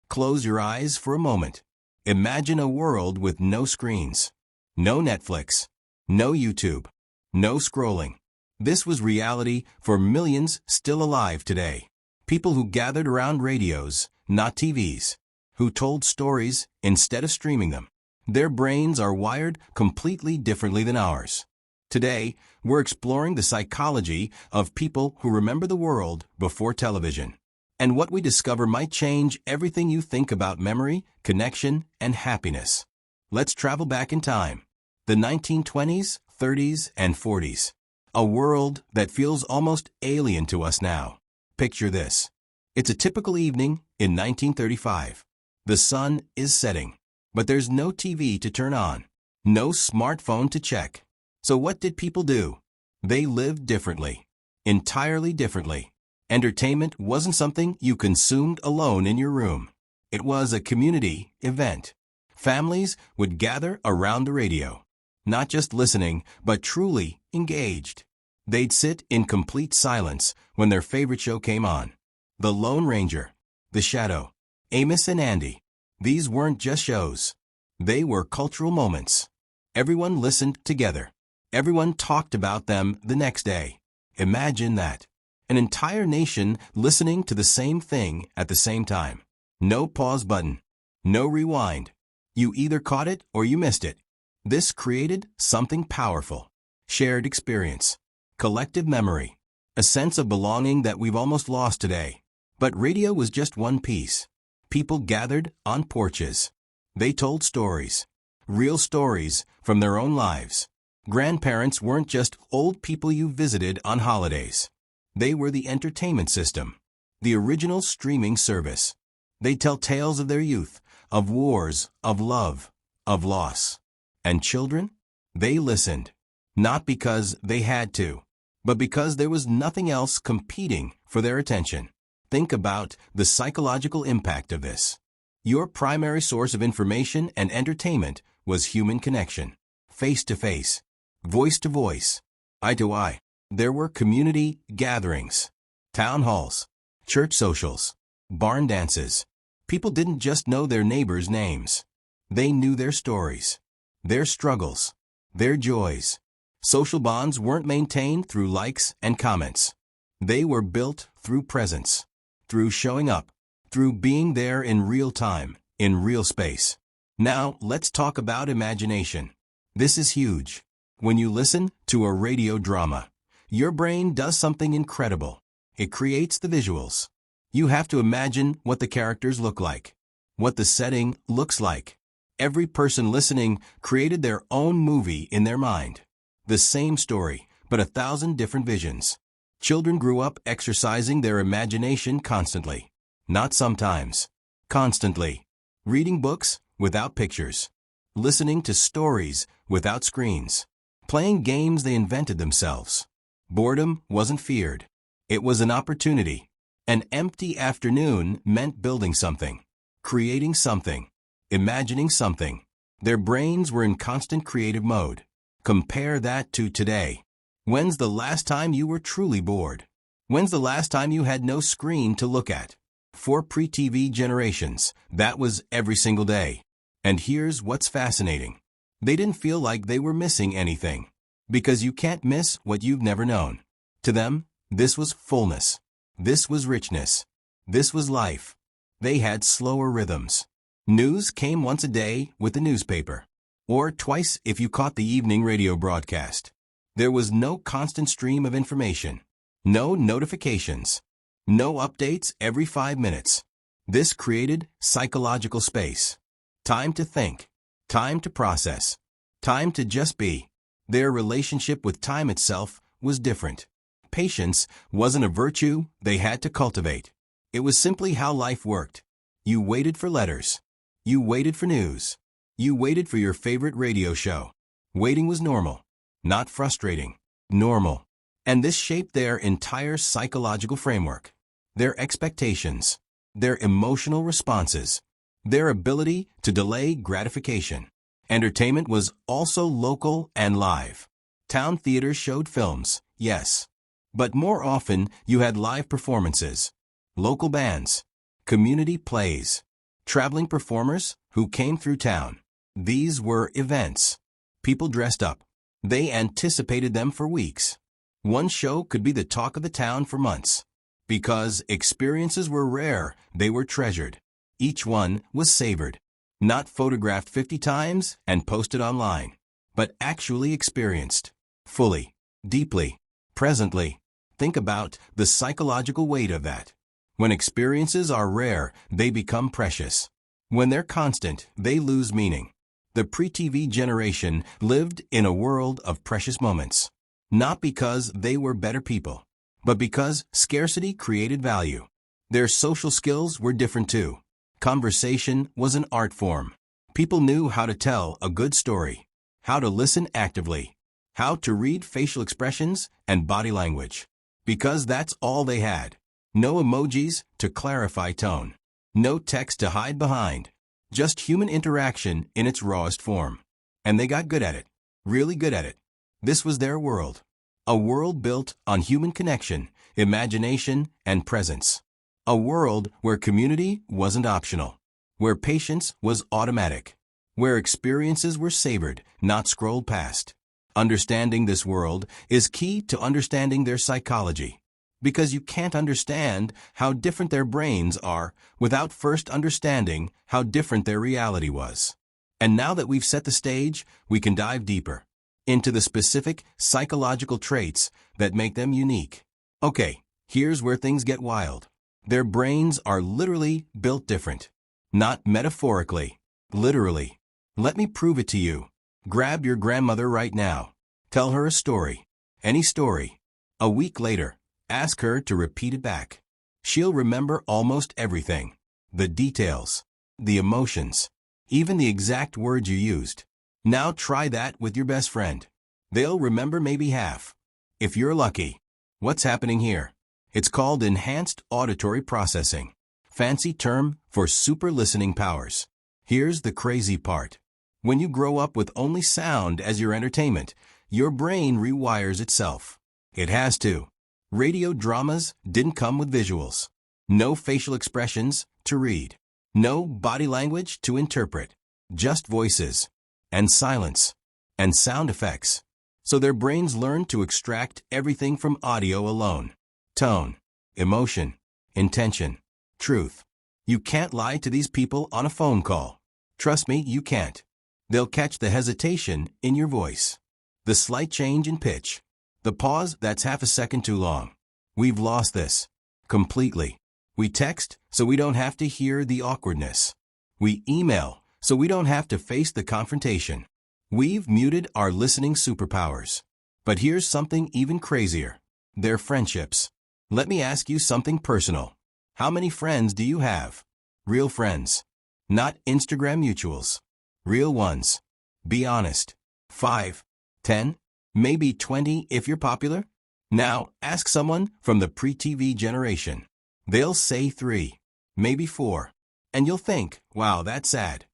Close your eyes for a moment. Imagine a world with no screens, no Netflix, no YouTube, no scrolling. This was reality for millions still alive today. People who gathered around radios, not TVs, who told stories instead of streaming them. Their brains are wired completely differently than ours. Today, we're exploring the psychology of people who remember the world before television. And what we discover might change everything you think about memory, connection, and happiness. Let's travel back in time. The 1920s, 30s, and 40s. A world that feels almost alien to us now. Picture this. It's a typical evening in 1935. The sun is setting, but there's no TV to turn on, no smartphone to check. So what did people do? They lived differently, entirely differently. Entertainment wasn't something you consumed alone in your room. It was a community event. Families would gather around the radio, not just listening, but truly engaged. They'd sit in complete silence when their favorite show came on. The Lone Ranger, The Shadow, Amos and Andy. These weren't just shows. They were cultural moments. Everyone listened together. Everyone talked about them the next day. Imagine that. An entire nation listening to the same thing at the same time. No pause button. No rewind. You either caught it or you missed it. This created something powerful. Shared experience. Collective memory. A sense of belonging that we've almost lost today. But radio was just one piece. People gathered on porches. They told stories. Real stories from their own lives. Grandparents weren't just old people you visited on holidays. They were the entertainment system. The original streaming service. They tell tales of their youth, of wars, of love, of loss. And children? They listened. Not because they had to, but because there was nothing else competing for their attention. Think about the psychological impact of this. Your primary source of information and entertainment was human connection. Face to face. Voice to voice. Eye to eye. There were community gatherings. Town halls. Church socials. Barn dances. People didn't just know their neighbors' names. They knew their stories. Their struggles. Their joys. Social bonds weren't maintained through likes and comments. They were built through presence, through showing up, through being there in real time, in real space. Now, let's talk about imagination. This is huge. When you listen to a radio drama, your brain does something incredible. It creates the visuals. You have to imagine what the characters look like, what the setting looks like. Every person listening created their own movie in their mind. The same story, but 1,000 different visions. Children grew up exercising their imagination constantly. Not sometimes. Constantly. Reading books without pictures. Listening to stories without screens. Playing games they invented themselves. Boredom wasn't feared. It was an opportunity. An empty afternoon meant building something. Creating something. Imagining something. Their brains were in constant creative mode. Compare that to today. When's the last time you were truly bored? When's the last time you had no screen to look at? For pre-TV generations, that was every single day. And here's what's fascinating. They didn't feel like they were missing anything. Because you can't miss what you've never known. To them, this was fullness. This was richness. This was life. They had slower rhythms. News came once a day with the newspaper. Or twice if you caught the evening radio broadcast. There was no constant stream of information. No notifications. No updates every 5 minutes. This created psychological space. Time to think. Time to process. Time to just be. Their relationship with time itself was different. Patience wasn't a virtue they had to cultivate. It was simply how life worked. You waited for letters. You waited for news. You waited for your favorite radio show. Waiting was normal, not frustrating. Normal. And this shaped their entire psychological framework. Their expectations. Their emotional responses. Their ability to delay gratification. Entertainment was also local and live. Town theaters showed films, yes. But more often, you had live performances. Local bands. Community plays. Traveling performers who came through town. These were events. People dressed up. They anticipated them for weeks. One show could be the talk of the town for months. Because experiences were rare, they were treasured. Each one was savored. Not photographed 50 times and posted online, but actually experienced. Fully, deeply, presently. Think about the psychological weight of that. When experiences are rare, they become precious. When they're constant, they lose meaning. The pre-TV generation lived in a world of precious moments. Not because they were better people, but because scarcity created value. Their social skills were different too. Conversation was an art form. People knew how to tell a good story, how to listen actively, how to read facial expressions and body language. Because that's all they had. No emojis to clarify tone. No text to hide behind. Just human interaction in its rawest form. And they got good at it. Really good at it. This was their world. A world built on human connection, imagination, and presence. A world where community wasn't optional. Where patience was automatic. Where experiences were savored, not scrolled past. Understanding this world is key to understanding their psychology. Because you can't understand how different their brains are without first understanding how different their reality was. And now that we've set the stage, we can dive deeper into the specific psychological traits that make them unique. Okay, here's where things get wild. Their brains are literally built different. Not metaphorically, literally. Let me prove it to you. Grab your grandmother right now. Tell her a story. Any story. A week later, ask her to repeat it back. She'll remember almost everything. The details. The emotions. Even the exact words you used. Now try that with your best friend. They'll remember maybe half. If you're lucky. What's happening here? It's called enhanced auditory processing. Fancy term for super listening powers. Here's the crazy part. When you grow up with only sound as your entertainment, your brain rewires itself. It has to. Radio dramas didn't come with visuals. No facial expressions to read. No body language to interpret. Just voices. And silence. And sound effects. So their brains learn to extract everything from audio alone. Tone. Emotion. Intention. Truth. You can't lie to these people on a phone call. Trust me, you can't. They'll catch the hesitation in your voice. The slight change in pitch. The pause that's half a second too long. We've lost this. Completely. We text so we don't have to hear the awkwardness. We email so we don't have to face the confrontation. We've muted our listening superpowers. But here's something even crazier. Their friendships. Let me ask you something personal. How many friends do you have? Real friends. Not Instagram mutuals. Real ones. Be honest. 5, 10, maybe 20 if you're popular? Now, ask someone from the pre-TV generation. They'll say 3, maybe 4. And you'll think, wow, that's sad.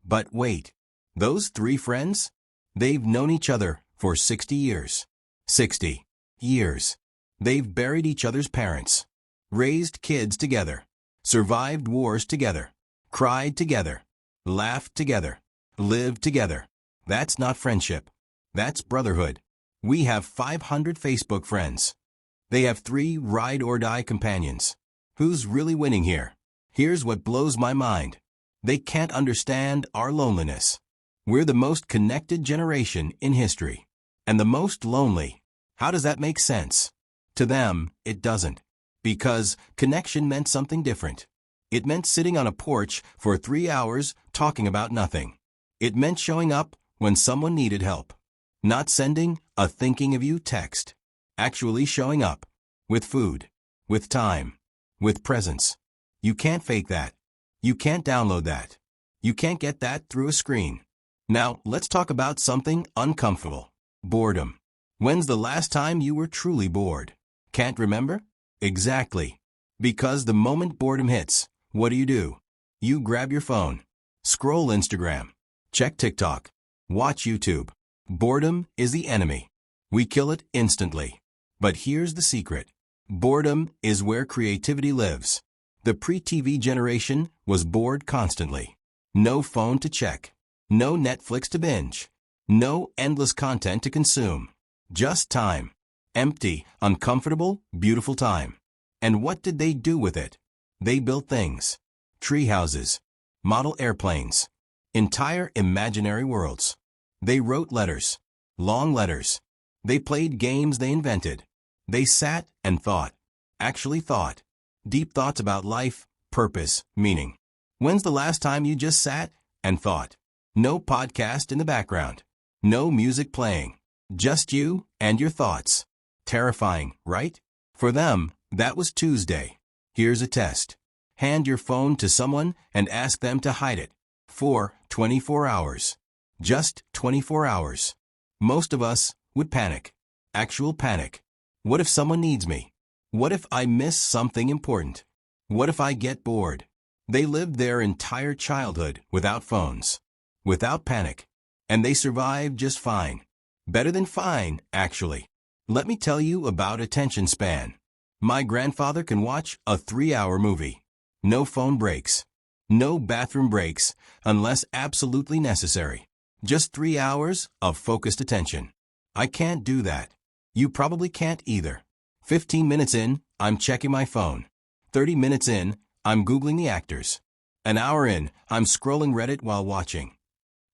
But wait. Those 3 friends? They've known each other for 60 years. 60 years. They've buried each other's parents. Raised kids together. Survived wars together. Cried together. Laughed together. Lived together. That's not friendship. That's brotherhood. We have 500 Facebook friends. They have 3 ride-or-die companions. Who's really winning here? Here's what blows my mind. They can't understand our loneliness. We're the most connected generation in history. And the most lonely. How does that make sense? To them, it doesn't. Because connection meant something different. It meant sitting on a porch for 3 hours talking about nothing. It meant showing up when someone needed help. Not sending a thinking of you text. Actually showing up. With food. With time. With presence. You can't fake that. You can't download that. You can't get that through a screen. Now, let's talk about something uncomfortable. Boredom. When's the last time you were truly bored? Can't remember? Exactly. Because the moment boredom hits, what do? You grab your phone. Scroll Instagram. Check TikTok. Watch YouTube. Boredom is the enemy. We kill it instantly. But here's the secret. Boredom is where creativity lives. The pre-TV generation was bored constantly. No phone to check. No Netflix to binge. No endless content to consume. Just time. Empty, uncomfortable, beautiful time. And what did they do with it? They built things. Tree houses. Model airplanes. Entire imaginary worlds. They wrote letters. Long letters. They played games they invented. They sat and thought. Actually thought. Deep thoughts about life, purpose, meaning. When's the last time you just sat and thought? No podcast in the background. No music playing. Just you and your thoughts. Terrifying, right? For them, that was Tuesday. Here's a test. Hand your phone to someone and ask them to hide it. For 24 hours. Just 24 hours. Most of us would panic. Actual panic. What if someone needs me? What if I miss something important? What if I get bored? They lived their entire childhood without phones. Without panic. And they survived just fine. Better than fine, actually. Let me tell you about attention span. My grandfather can watch a 3-hour movie. No phone breaks. No bathroom breaks, unless absolutely necessary. Just 3 hours of focused attention. I can't do that. You probably can't either. 15 minutes in, I'm checking my phone. 30 minutes in, I'm Googling the actors. An hour in, I'm scrolling Reddit while watching.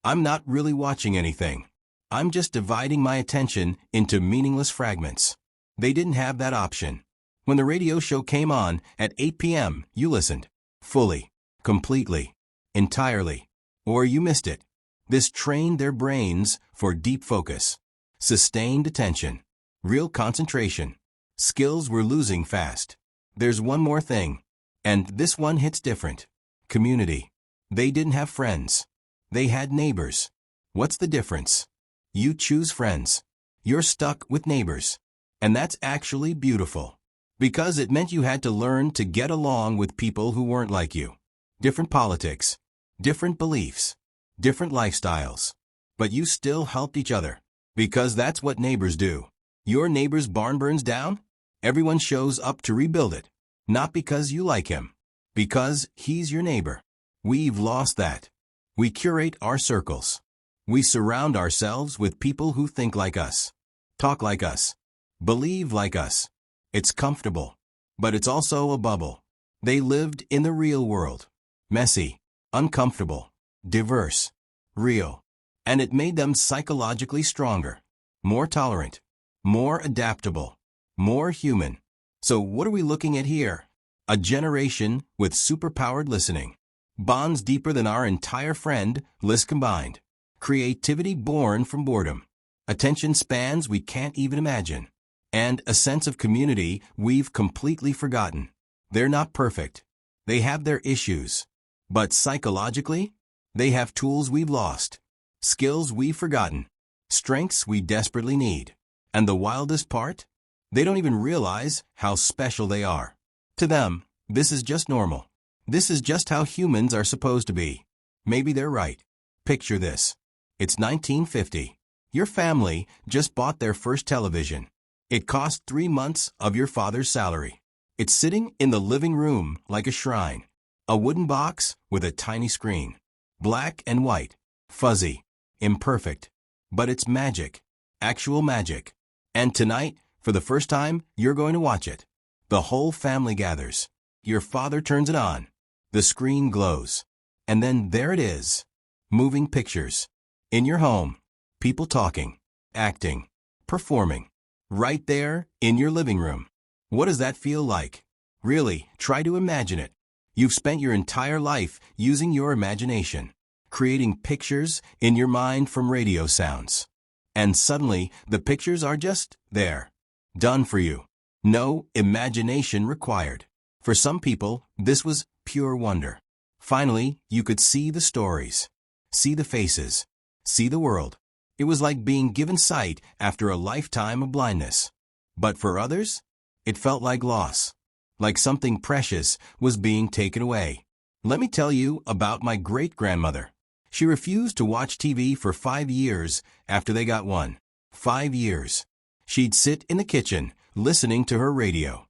I'm not really watching anything. I'm just dividing my attention into meaningless fragments. They didn't have that option. When the radio show came on at 8 p.m., you listened. Fully. Completely. Entirely. Or you missed it. This trained their brains for deep focus. Sustained attention. Real concentration. Skills we're losing fast. There's one more thing. And this one hits different. Community. They didn't have friends. They had neighbors. What's the difference? You choose friends. You're stuck with neighbors. And that's actually beautiful. Because it meant you had to learn to get along with people who weren't like you. Different politics. Different beliefs. Different lifestyles. But you still helped each other. Because that's what neighbors do. Your neighbor's barn burns down? Everyone shows up to rebuild it. Not because you like him. Because he's your neighbor. We've lost that. We curate our circles. We surround ourselves with people who think like us. Talk like us. Believe like us. It's comfortable. But it's also a bubble. They lived in the real world. Messy. Uncomfortable. Diverse. Real. And it made them psychologically stronger. More tolerant. More adaptable. More human. So what are we looking at here? A generation with superpowered listening. Bonds deeper than our entire friend list combined. Creativity born from boredom. Attention spans we can't even imagine. And a sense of community we've completely forgotten. They're not perfect. They have their issues. But psychologically, they have tools we've lost. Skills we've forgotten. Strengths we desperately need. And the wildest part? They don't even realize how special they are. To them, this is just normal. This is just how humans are supposed to be. Maybe they're right. Picture this. It's 1950. Your family just bought their first television. It cost 3 months of your father's salary. It's sitting in the living room like a shrine. A wooden box with a tiny screen. Black and white. Fuzzy. Imperfect. But it's magic. Actual magic. And tonight, for the first time, you're going to watch it. The whole family gathers. Your father turns it on. The screen glows. And then there it is. Moving pictures. In your home. People talking. Acting. Performing. Right there, in your living room. What does that feel like? Really, try to imagine it. You've spent your entire life using your imagination. Creating pictures in your mind from radio sounds. And suddenly, the pictures are just there. Done for you. No imagination required. For some people, this was pure wonder. Finally, you could see the stories. See the faces. See the world. It was like being given sight after a lifetime of blindness. But for others, it felt like loss. Like something precious was being taken away. Let me tell you about my great-grandmother. She refused to watch TV for 5 years after they got one. 5 years. She'd sit in the kitchen, listening to her radio.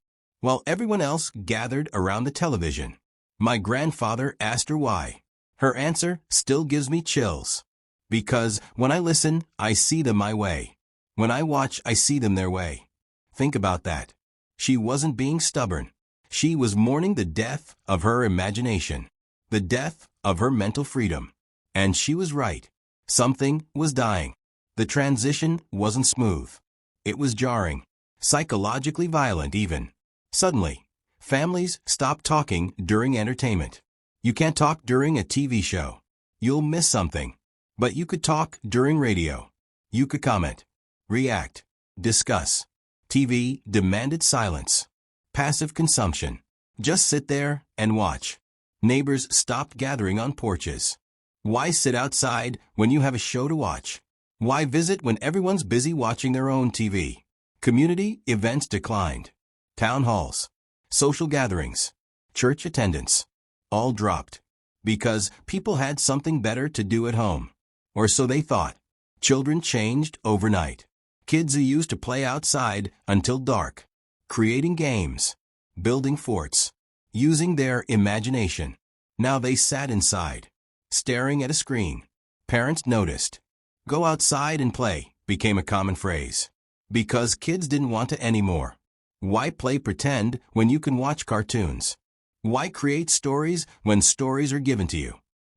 while everyone else gathered around the television. My grandfather asked her why. Her answer still gives me chills. Because when I listen, I see them my way. When I watch, I see them their way. Think about that. She wasn't being stubborn. She was mourning the death of her imagination, the death of her mental freedom. And she was right. Something was dying. The transition wasn't smooth. It was jarring, psychologically violent even. Suddenly, families stopped talking during entertainment. You can't talk during a TV show. You'll miss something. But you could talk during radio. You could comment, react, discuss. TV demanded silence. Passive consumption. Just sit there and watch. Neighbors stopped gathering on porches. Why sit outside when you have a show to watch? Why visit when everyone's busy watching their own TV? Community events declined. Town halls, social gatherings, church attendance, all dropped. Because people had something better to do at home. Or so they thought. Children changed overnight. Kids who used to play outside until dark, creating games, building forts, using their imagination. Now they sat inside, staring at a screen. Parents noticed. Go outside and play became a common phrase. Because kids didn't want to anymore. Why play pretend when you can watch cartoons? Why create stories when stories are given to you?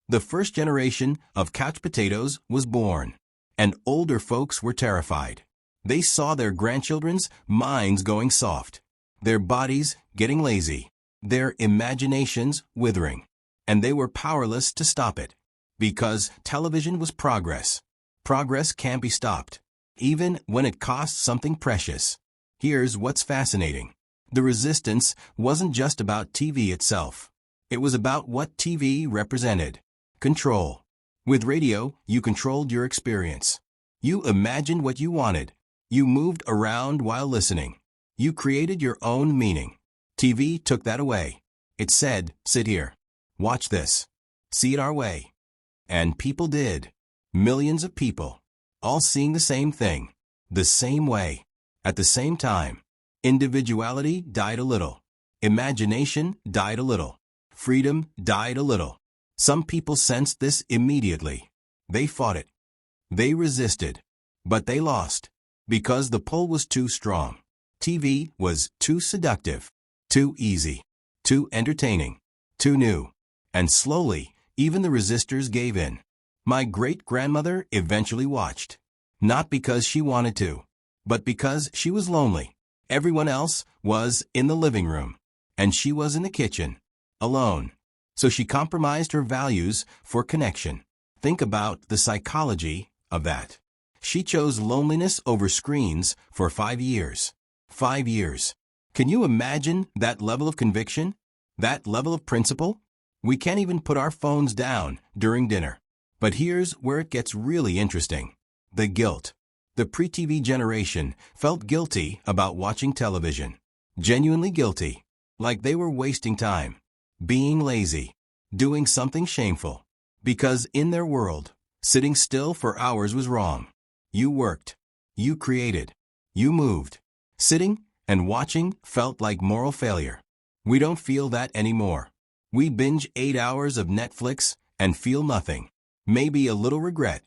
The first generation of couch potatoes was born, and older folks were terrified. They saw their grandchildren's minds going soft, their bodies getting lazy, their imaginations withering, and they were powerless to stop it. Because television was progress. Progress can't be stopped, even when it costs something precious. Here's what's fascinating. The resistance wasn't just about TV itself. It was about what TV represented. Control. With radio, you controlled your experience. You imagined what you wanted. You moved around while listening. You created your own meaning. TV took that away. It said, sit here. Watch this. See it our way. And people did. Millions of people. All seeing the same thing. The same way. At the same time. Individuality died a little. Imagination died a little. Freedom died a little. Some people sensed this immediately. They fought it. They resisted. But they lost. Because the pull was too strong. TV was too seductive. Too easy. Too entertaining. Too new. And slowly, even the resistors gave in. My great-grandmother eventually watched. Not because she wanted to, but because she was lonely. Everyone else was in the living room, and she was in the kitchen, alone. So she compromised her values for connection. Think about the psychology of that. She chose loneliness over screens for 5 years. 5 years. Can you imagine that level of conviction? That level of principle? We can't even put our phones down during dinner. But here's where it gets really interesting. The guilt. The pre-TV generation felt guilty about watching television. Genuinely guilty. Like they were wasting time. Being lazy. Doing something shameful. Because in their world, sitting still for hours was wrong. You worked. You created. You moved. Sitting and watching felt like moral failure. We don't feel that anymore. We binge 8 hours of Netflix and feel nothing. Maybe a little regret.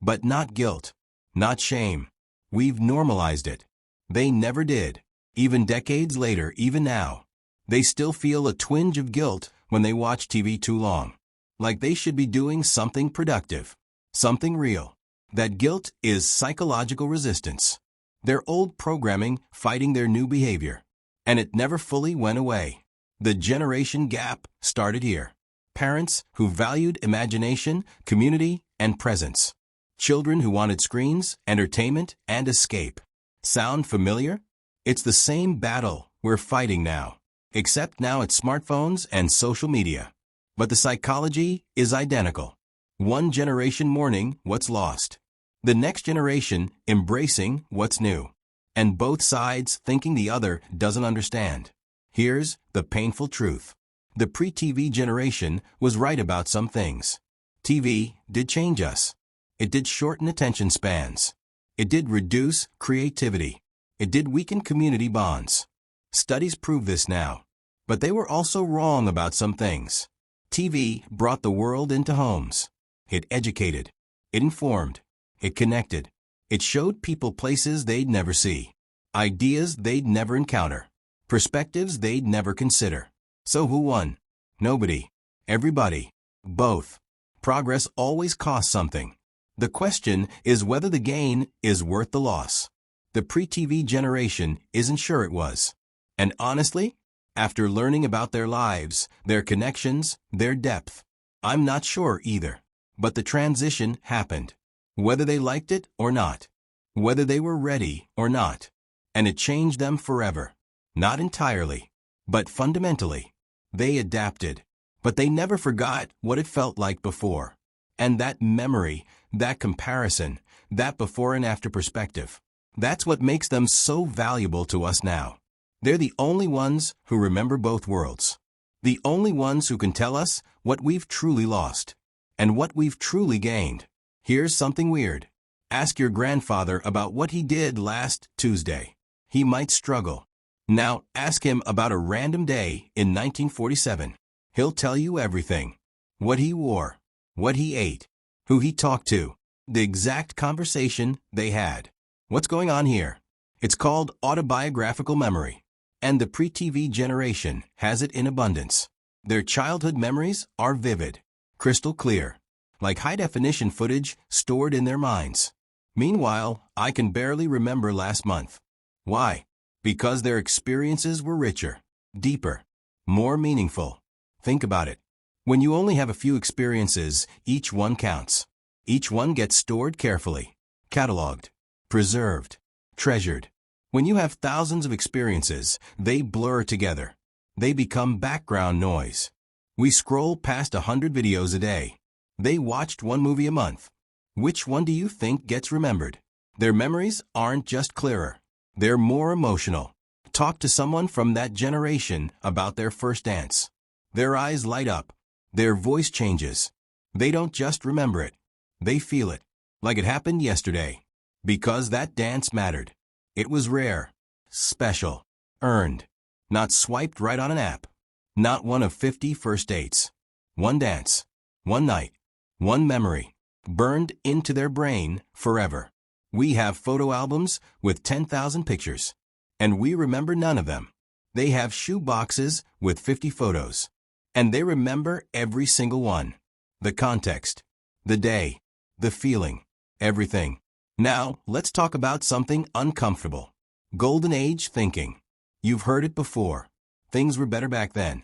But not guilt. Not shame. We've normalized it. They never did. Even decades later, even now. They still feel a twinge of guilt when they watch TV too long. Like they should be doing something productive. Something real. That guilt is psychological resistance. Their old programming fighting their new behavior. And it never fully went away. The generation gap started here. Parents who valued imagination, community, and presence. Children who wanted screens, entertainment, and escape. Sound familiar? It's the same battle we're fighting now. Except now it's smartphones and social media. But the psychology is identical. One generation mourning what's lost. The next generation embracing what's new. And both sides thinking the other doesn't understand. Here's the painful truth. The pre-TV generation was right about some things. TV did change us. It did shorten attention spans. It did reduce creativity. It did weaken community bonds. Studies prove this now. But they were also wrong about some things. TV brought the world into homes. It educated. It informed. It connected. It showed people places they'd never see. Ideas they'd never encounter. Perspectives they'd never consider. So who won? Nobody. Everybody. Both. Progress always costs something. The question is whether the gain is worth the loss. The pre-TV generation isn't sure it was. And honestly, after learning about their lives, their connections, their depth, I'm not sure either. But the transition happened. Whether they liked it or not. Whether they were ready or not. And it changed them forever. Not entirely, but fundamentally. They adapted. But they never forgot what it felt like before. And that memory, that comparison, that before and after perspective, that's what makes them so valuable to us now. They're the only ones who remember both worlds. The only ones who can tell us what we've truly lost and what we've truly gained. Here's something weird. Ask your grandfather about what he did last Tuesday. He might struggle. Now ask him about a random day in 1947. He'll tell you everything. What he wore, what he ate, who he talked to, the exact conversation they had. What's going on here? It's called autobiographical memory. And the pre-TV generation has it in abundance. Their childhood memories are vivid, crystal clear, like high-definition footage stored in their minds. Meanwhile, I can barely remember last month. Why? Because their experiences were richer, deeper, more meaningful. Think about it. When you only have a few experiences, each one counts. Each one gets stored carefully, cataloged, preserved, treasured. When you have thousands of experiences, they blur together. They become background noise. We scroll past 100 videos a day. They watched one movie a month. Which one do you think gets remembered? Their memories aren't just clearer. They're more emotional. Talk to someone from that generation about their first dance. Their eyes light up. Their voice changes. They don't just remember it. They feel it, like it happened yesterday. Because that dance mattered. It was rare, special, earned, not swiped right on an app. Not one of 50 first dates. One dance, one night, one memory, burned into their brain forever. We have photo albums with 10,000 pictures, and we remember none of them. They have shoe boxes with 50 photos, and they remember every single one. The context, the day, the feeling, everything. Now, let's talk about something uncomfortable. Golden age thinking. You've heard it before. Things were better back then.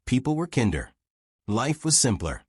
People were kinder. Life was simpler.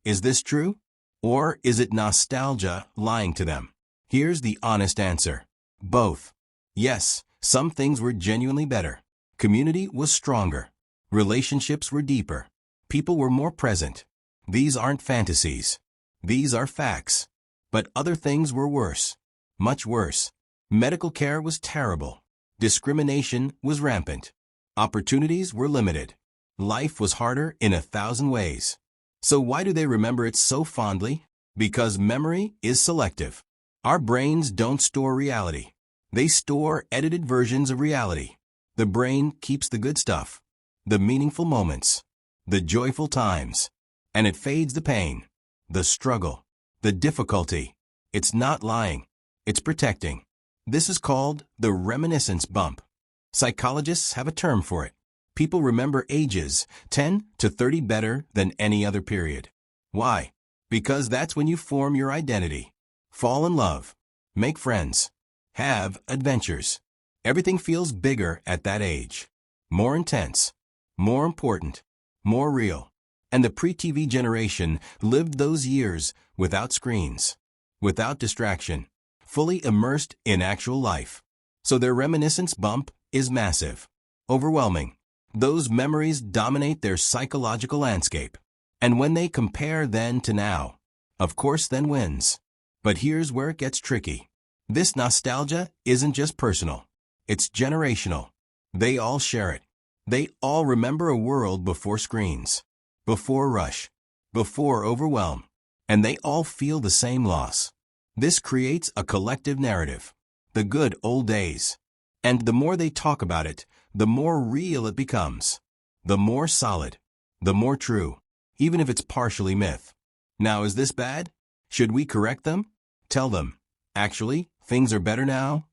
Is this true? Or is it nostalgia lying to them? Here's the honest answer. Both. Yes, some things were genuinely better. Community was stronger. Relationships were deeper. People were more present. These aren't fantasies. These are facts. But other things were worse. Much worse. Medical care was terrible. Discrimination was rampant. Opportunities were limited. Life was harder in 1,000 ways. So why do they remember it so fondly? Because memory is selective. Our brains don't store reality. They store edited versions of reality. The brain keeps the good stuff, the meaningful moments, the joyful times, and it fades the pain, the struggle, the difficulty. It's not lying. It's protecting. This is called the reminiscence bump. Psychologists have a term for it. People remember ages 10 to 30 better than any other period. Why? Because that's when you form your identity. Fall in love. Make friends. Have adventures. Everything feels bigger at that age. More intense. More important. More real. And the pre-TV generation lived those years without screens, without distraction, fully immersed in actual life. So their reminiscence bump is massive, overwhelming. Those memories dominate their psychological landscape. And when they compare then to now, of course then wins. But here's where it gets tricky. This nostalgia isn't just personal. It's generational. They all share it. They all remember a world before screens, before rush, before overwhelm. And they all feel the same loss. This creates a collective narrative. The good old days. And the more they talk about it, the more real it becomes. The more solid. The more true. Even if it's partially myth. Now, is this bad? Should we correct them? Tell them, actually, things are better now?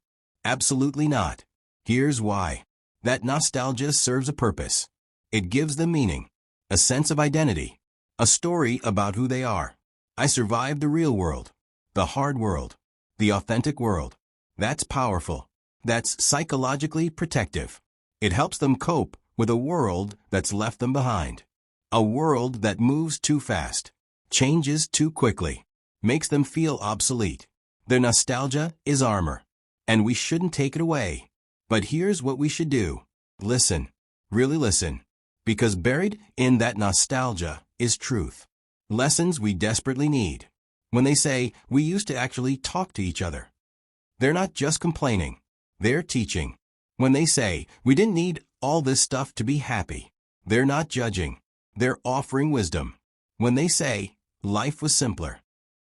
Absolutely not. Here's why. That nostalgia serves a purpose. It gives them meaning, a sense of identity, a story about who they are. I survived the real world, the hard world, the authentic world. That's powerful. That's psychologically protective. It helps them cope with a world that's left them behind. A world that moves too fast, changes too quickly, makes them feel obsolete. Their nostalgia is armor, and we shouldn't take it away. But here's what we should do. Listen. Really listen. Because buried in that nostalgia is truth. Lessons we desperately need. When they say, we used to actually talk to each other. They're not just complaining. They're teaching. When they say, we didn't need all this stuff to be happy. They're not judging. They're offering wisdom. When they say, life was simpler.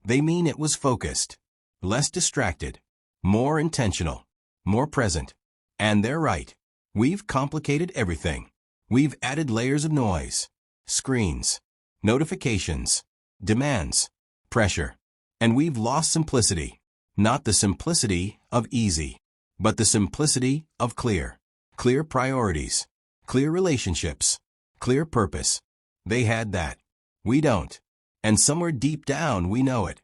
They mean it was focused, less distracted, more intentional, more present. And they're right. We've complicated everything. We've added layers of noise, screens, notifications, demands, pressure. And we've lost simplicity. Not the simplicity of easy, but the simplicity of clear. Clear priorities, clear relationships, clear purpose. They had that. We don't. And somewhere deep down we know it.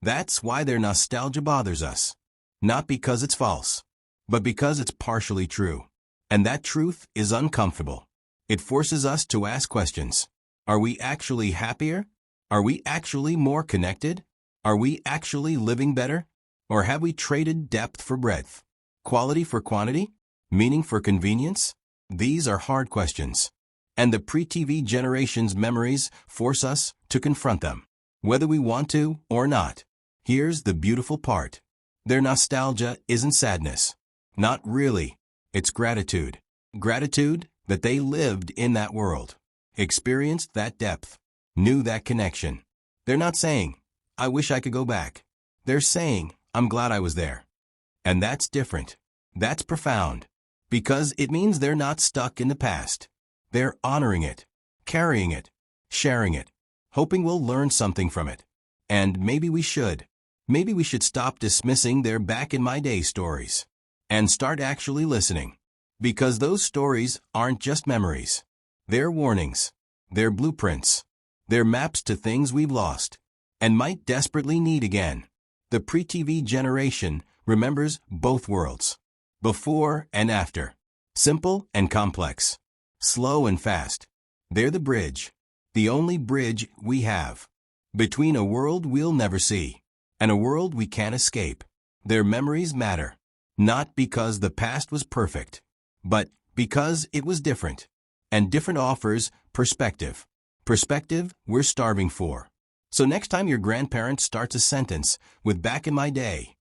That's why their nostalgia bothers us. Not because it's false, but because it's partially true. And that truth is uncomfortable. It forces us to ask questions. Are we actually happier? Are we actually more connected? Are we actually living better? Or have we traded depth for breadth? Quality for quantity? Meaning for convenience? These are hard questions. And the pre-TV generation's memories force us to confront them, whether we want to or not. Here's the beautiful part. Their nostalgia isn't sadness. Not really. It's gratitude. Gratitude that they lived in that world, experienced that depth, knew that connection. They're not saying, I wish I could go back. They're saying, I'm glad I was there. And that's different. That's profound. Because it means they're not stuck in the past. They're honoring it, carrying it, sharing it, hoping we'll learn something from it. And maybe we should. Maybe we should stop dismissing their back-in-my-day stories and start actually listening. Because those stories aren't just memories. They're warnings. They're blueprints. They're maps to things we've lost and might desperately need again. The pre-TV generation remembers both worlds, before and after, simple and complex, slow and fast. They're the bridge, the only bridge we have, between a world we'll never see and a world we can't escape. Their memories matter, not because the past was perfect, but because it was different. And different offers perspective. Perspective we're starving for. So next time your grandparent starts a sentence with back in my day,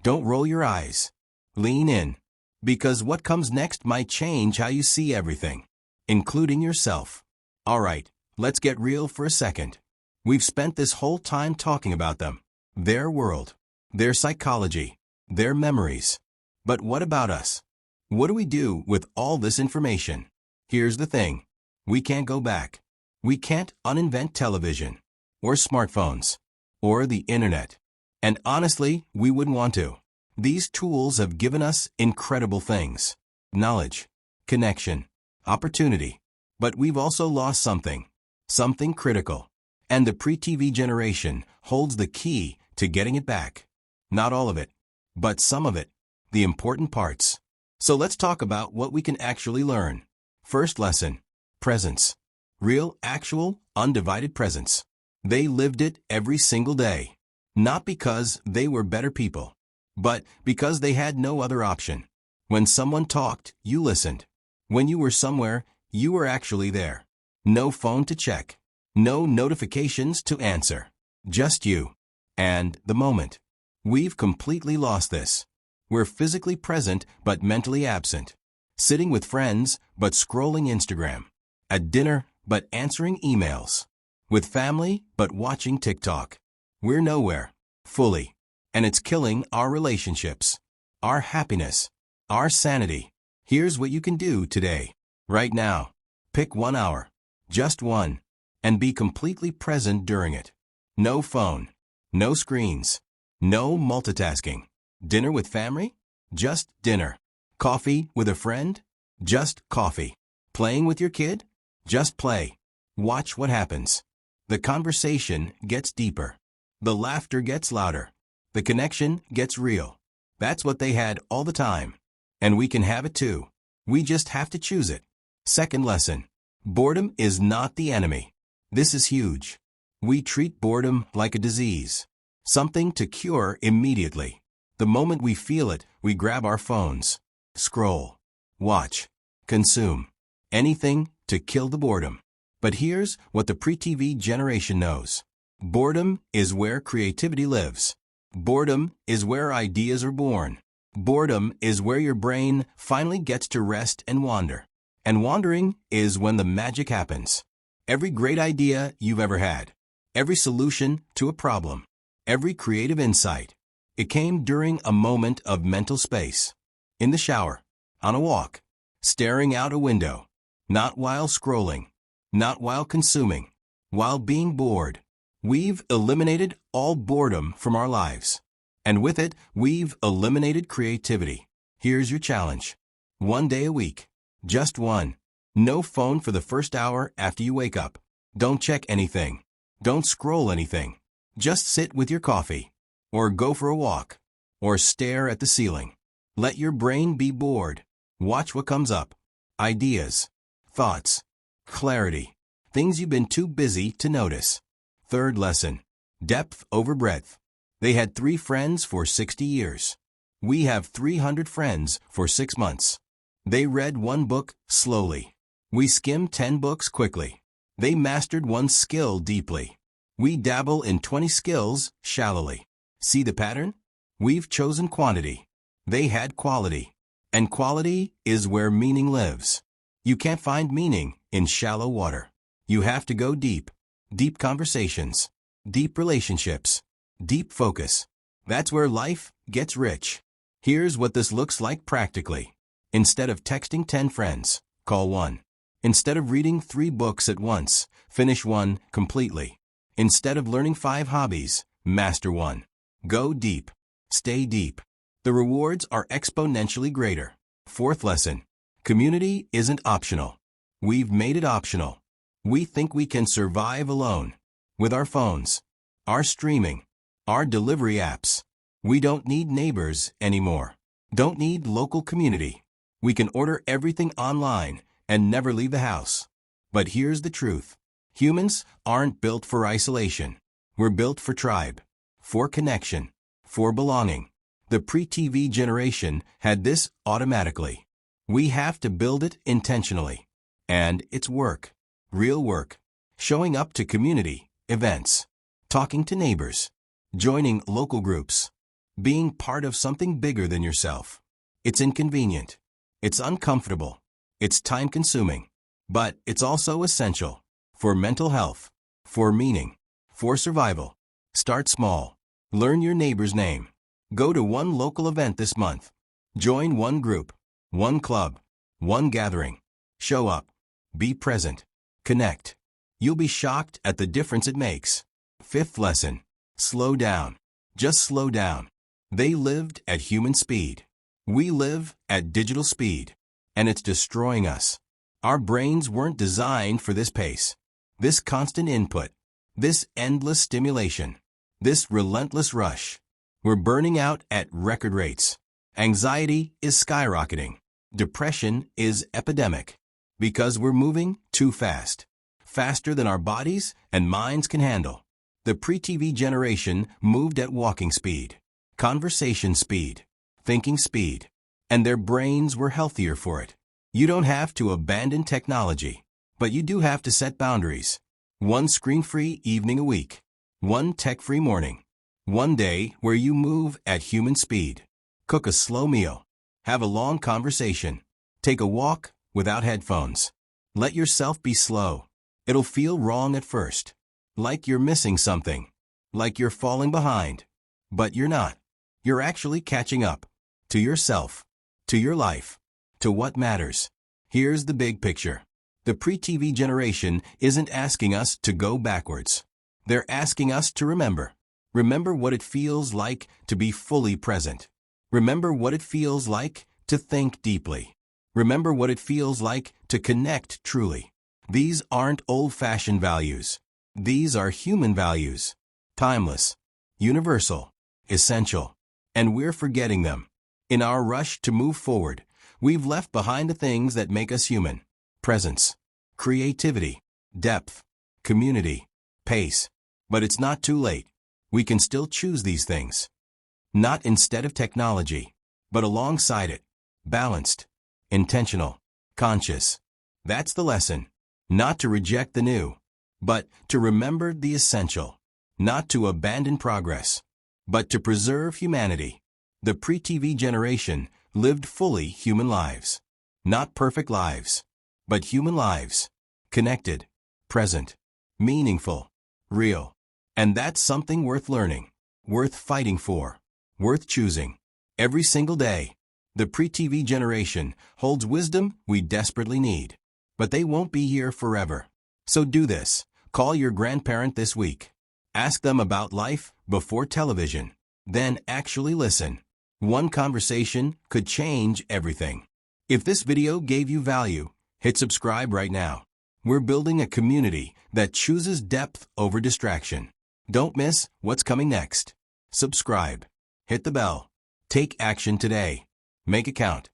don't roll your eyes. Lean in. Because what comes next might change how you see everything, including yourself. All right, let's get real for a second. We've spent this whole time talking about them, their world, their psychology, their memories. But what about us? What do we do with all this information? Here's the thing. We can't go back. We can't uninvent television, or smartphones, or the internet. And honestly, we wouldn't want to. These tools have given us incredible things. Knowledge, connection, opportunity. But we've also lost something. Something critical. And the pre-TV generation holds the key to getting it back. Not all of it, but some of it. The important parts. So let's talk about what we can actually learn. First lesson. Presence. Real, actual, undivided presence. They lived it every single day. Not because they were better people, but because they had no other option. When someone talked, you listened. When you were somewhere, you were actually there. No phone to check. No notifications to answer. Just you. And the moment. We've completely lost this. We're physically present but mentally absent. Sitting with friends but scrolling Instagram. At dinner but answering emails. With family but watching TikTok. We're nowhere. Fully. And it's killing our relationships. Our happiness. Our sanity. Here's what you can do today. Right now. Pick 1 hour. Just one. And be completely present during it. No phone. No screens. No multitasking. Dinner with family? Just dinner. Coffee with a friend? Just coffee. Playing with your kid? Just play. Watch what happens. The conversation gets deeper. The laughter gets louder. The connection gets real. That's what they had all the time. And we can have it too. We just have to choose it. Second lesson. Boredom is not the enemy. This is huge. We treat boredom like a disease. Something to cure immediately. The moment we feel it, we grab our phones. Scroll. Watch. Consume. Anything to kill the boredom. But here's what the pre-TV generation knows. Boredom is where creativity lives. Boredom is where ideas are born. Boredom is where your brain finally gets to rest and wander. And wandering is when the magic happens. Every great idea you've ever had. Every solution to a problem. Every creative insight. It came during a moment of mental space. In the shower. On a walk. Staring out a window. Not while scrolling. Not while consuming. While being bored. We've eliminated all boredom from our lives. And with it, we've eliminated creativity. Here's your challenge. 1 day a week. Just one. No phone for the first hour after you wake up. Don't check anything. Don't scroll anything. Just sit with your coffee. Or go for a walk. Or stare at the ceiling. Let your brain be bored. Watch what comes up. Ideas. Thoughts. Clarity. Things you've been too busy to notice. Third lesson. Depth over breadth. They had 3 friends for 60 years. We have 300 friends for 6 months. They read 1 book slowly. We skim 10 books quickly. They mastered 1 skill deeply. We dabble in 20 skills shallowly. See the pattern? We've chosen quantity. They had quality. And quality is where meaning lives. You can't find meaning in shallow water. You have to go deep. Deep conversations. Deep relationships. Deep focus. That's where life gets rich. Here's what this looks like practically. Instead of texting 10 friends, call 1. Instead of reading 3 books at once, finish 1 completely. Instead of learning 5 hobbies, master 1. Go deep. Stay deep. The rewards are exponentially greater. Fourth lesson. Community isn't optional. We've made it optional. We think we can survive alone. With our phones. Our streaming. Our delivery apps. We don't need neighbors anymore. Don't need local community. We can order everything online and never leave the house. But here's the truth. Humans aren't built for isolation. We're built for tribe. For connection. For belonging. The pre-TV generation had this automatically. We have to build it intentionally. And it's work. Real work. Showing up to community events. Talking to neighbors. Joining local groups. Being part of something bigger than yourself. It's inconvenient. It's uncomfortable. It's time-consuming. But it's also essential. For mental health. For meaning. For survival. Start small. Learn your neighbor's name. Go to 1 local event this month. Join 1 group. 1 club. 1 gathering. Show up. Be present. Connect. You'll be shocked at the difference it makes. Fifth lesson. Slow down. Just slow down. They lived at human speed. We live at digital speed. And it's destroying us. Our brains weren't designed for this pace. This constant input. This endless stimulation. This relentless rush. We're burning out at record rates. Anxiety is skyrocketing. Depression is epidemic. Because we're moving too fast. Faster than our bodies and minds can handle. The pre-TV generation moved at walking speed. Conversation speed. Thinking speed. And their brains were healthier for it. You don't have to abandon technology. But you do have to set boundaries. 1 screen-free evening a week. 1 tech-free morning. 1 day where you move at human speed. Cook a slow meal. Have a long conversation. Take a walk without headphones. Let yourself be slow. It'll feel wrong at first. Like you're missing something. Like you're falling behind. But you're not. You're actually catching up. To yourself. To your life. to what matters. Here's the big picture. The pre-TV generation isn't asking us to go backwards. They're asking us to remember. Remember what it feels like to be fully present. Remember what it feels like to think deeply. Remember what it feels like to connect truly. These aren't old-fashioned values. These are human values. Timeless, universal, essential. And we're forgetting them. In our rush to move forward, we've left behind the things that make us human. Presence, creativity, depth, community, pace. But it's not too late. We can still choose these things. Not instead of technology, but alongside it. Balanced, intentional, conscious. That's the lesson. Not to reject the new, but to remember the essential. Not to abandon progress, but to preserve humanity. The pre-TV generation lived fully human lives. Not perfect lives, but human lives. Connected, present, meaningful, real. And that's something worth learning, worth fighting for, worth choosing. Every single day, the pre-TV generation holds wisdom we desperately need. But they won't be here forever. So do this. Call your grandparent this week. Ask them about life before television. Then actually listen. One conversation could change everything. If this video gave you value, hit subscribe right now. We're building a community that chooses depth over distraction. Don't miss what's coming next. Subscribe. Hit the bell. Take action today. Make it count.